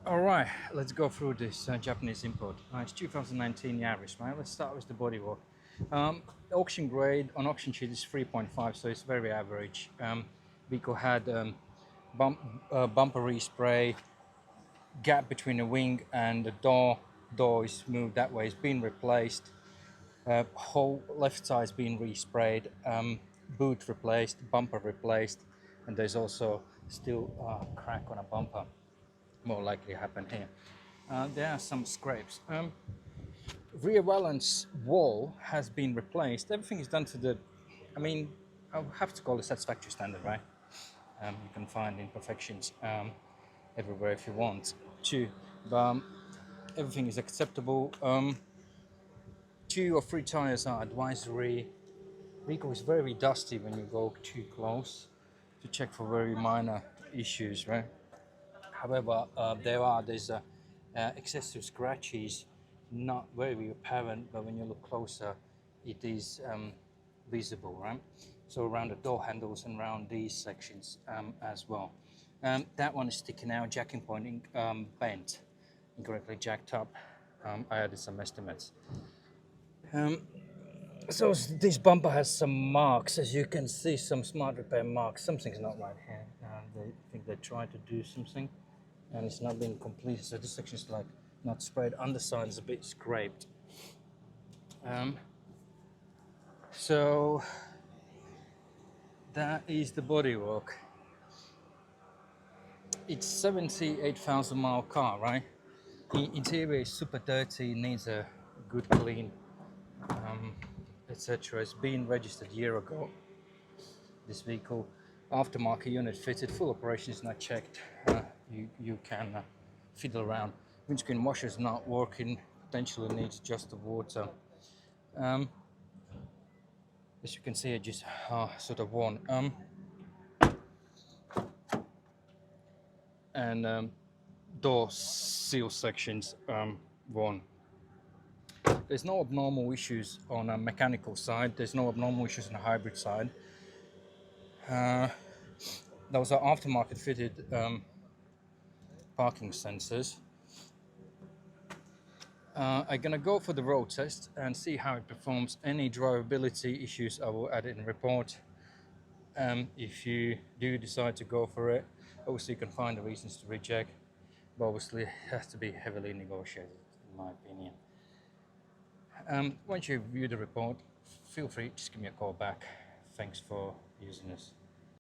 All right, let's go through this Japanese import. It's 2019 Yaris, right? Let's start with the bodywork. Auction grade on auction sheet is 3.5, so it's very average. Vehicle had bumper respray, gap between the wing and the door. Door is moved that way. It's been replaced. Whole left side's been resprayed. Boot replaced, bumper replaced, and there's also still a crack on a bumper. More likely happen here. There are some scrapes. Rear valance wall has been replaced. Everything is done to the, I mean, I'll have to call it satisfactory standard, right? You can find imperfections everywhere if you want to, but everything is acceptable. 2 or 3 tires are advisory. Vehicle is very dusty when you go too close to check for very minor issues, right? However, there's excessive scratches, not very apparent, but when you look closer, it is visible, right? So around the door handles and around these sections as well. That one is sticking out, jacking point bent, incorrectly jacked up. I added some estimates. So this bumper has some marks, as you can see, some smart repair marks. Something's not right here. They think they tried to do something, and it's not being completed. So this section is like not sprayed. Underside is a bit scraped. So that is the bodywork. It's 78,000 mile car, right? The interior is super dirty, needs a good clean, etc. It's been registered a year ago. This vehicle, aftermarket unit fitted, full operation is not checked. You can fiddle around. Windscreen washer is not working, potentially needs just the water. As you can see, it just sort of worn. And door seal sections worn. There's no abnormal issues on a mechanical side. There's no abnormal issues on a hybrid side. Those are aftermarket fitted parking sensors. I'm gonna go for the road test and see how it performs. Any drivability issues I will add in the report. If you do decide to go for it, obviously you can find the reasons to reject, but obviously it has to be heavily negotiated, in my opinion. Once you view the report, feel free, just give me a call back. Thanks for using this.